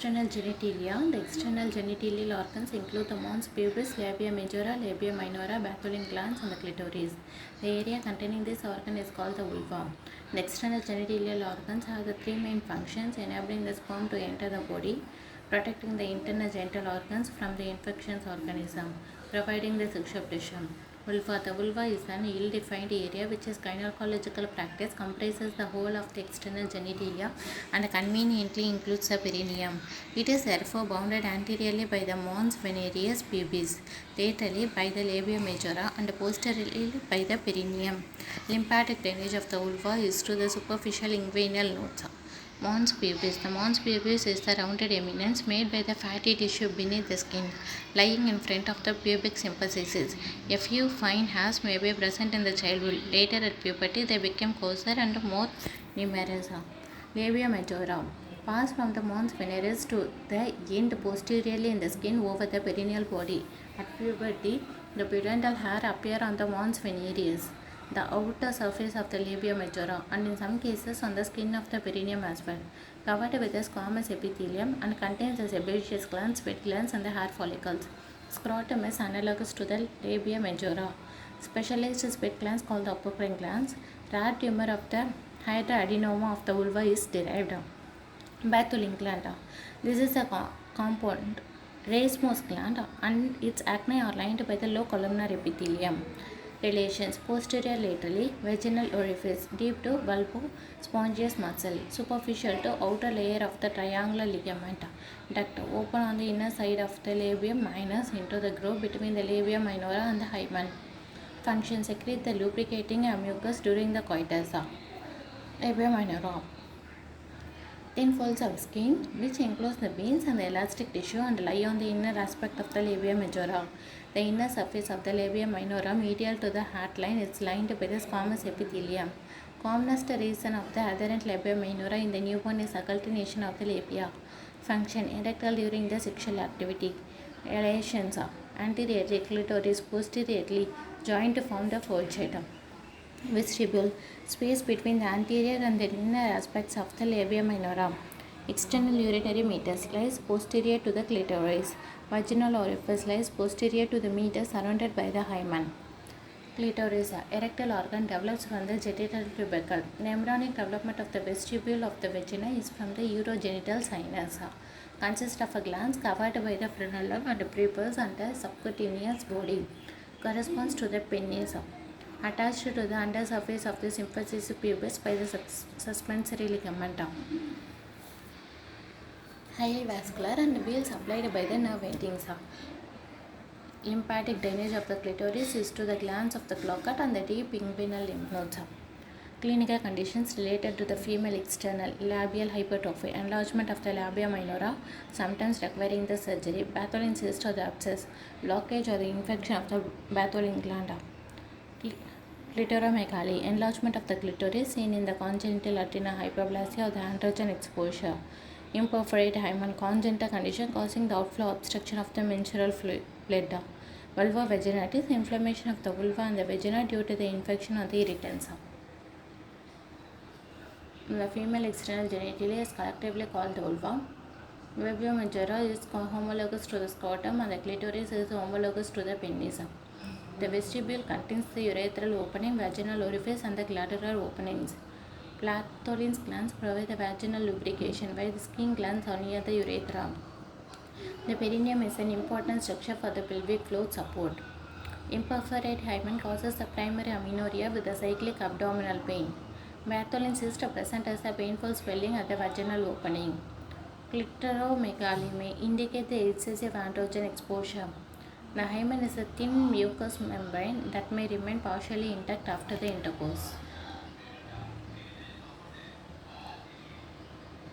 External genitalia. The external genitalial organs include the mons pubis, labia majora, labia minora, bathylene glands, and the clitoris. The area containing this organ is called the vulva. The external genitalial organs have the three main functions: enabling the sperm to enter the body, protecting the internal genital organs from the infectious organism, providing the sexual pleasure. Vulva. The vulva is an ill-defined area which is gynecological practice, comprises the whole of the external genitalia and conveniently includes the perineum. It is therefore bounded anteriorly by the mons venereus pubis, laterally by the labia majora, and posteriorly by the perineum. Lymphatic drainage of the vulva is to the superficial inguinal nodes. Mons pubis. The mons pubis is the rounded eminence made by the fatty tissue beneath the skin, lying in front of the pubic symphysis. A few fine hairs may be present in the childhood. Later at puberty, they become coarser and more numerous. Labia majora. Pass from the mons veneris to the end posteriorly in the skin over the perineal body. At puberty, the pudendal hair appear on the mons veneris, the outer surface of the labia majora, and in some cases on the skin of the perineum as well, covered with a squamous epithelium and contains the sebaceous glands, sweat glands, and the hair follicles. Scrotum is analogous to the labia majora. Specialized sweat glands called the apocrine glands. Rare tumor of the hydroadenoma of the vulva is derived. Bathylene gland. This is a compound racemose gland and its acini are lined by the low columnar epithelium. Relations: posterior laterally, vaginal orifice, deep to bulbo-spongious muscle, superficial to outer layer of the triangular ligament, duct, open on the inner side of the labium minor into the groove between the labia minora and the hymen. Function: secrete the lubricating mucus during the coitus. Labia minora. Thin folds of skin which enclose the veins and the elastic tissue and lie on the inner aspect of the labia majora. The inner surface of the labia minora, medial to the heart line, is lined by the squamous epithelium. Commonest reason of the adherent labia minora in the newborn is occultation of the labia. Function: erectile during the sexual activity. Relations: anteriorly clitoris, posteriorly joint to form the forehead. Vestibule: space between the anterior and the inner aspects of the labia minora. External urinary meatus lies posterior to the clitoris. Vaginal orifice lies posterior to the meatus surrounded by the hymen. Clitoris. Erectile organ develops from the genital tubercle. The embryonic development of the vestibule of the vagina is from the urogenital sinus. Consists of a glands covered by the frenulum and prepuce and a subcutaneous body. Corresponds to the penis. Attached to the undersurface of the symphysis pubis by the suspensory ligament. Highly vascular and well supplied by the nerve endings. Lymphatic drainage of the clitoris is to the glands of the cloaca and the deep inguinal lymph nodes. Clinical conditions related to the female external: labial hypertrophy, enlargement of the labia minora, sometimes requiring the surgery, bathylene cyst or the abscess, blockage or the infection of the bathylene gland. Clitoromegaly, enlargement of the clitoris seen in the congenital adrenal hyperplasia or the androgen exposure. Imperforate hymen, congenital condition causing the outflow obstruction of the menstrual blood. Vulva vaginitis, inflammation of the vulva and the vagina due to the infection or the irritants. The female external genitalia is collectively called the vulva. Labia majora is homologous to the scrotum and the clitoris is homologous to the penis. The vestibule contains the urethral opening, vaginal orifice, and the glandular openings. Bathylene glands provide the vaginal lubrication, while the skin glands are near the urethra. The perineum is an important structure for the pelvic floor support. Imperforate hymen causes the primary amenorrhea with the cyclic abdominal pain. Bathylene cyst present as a painful swelling at the vaginal opening. Clitoromegaly may indicate the excessive androgen exposure. The hymen is a thin mucous membrane that may remain partially intact after the intercourse.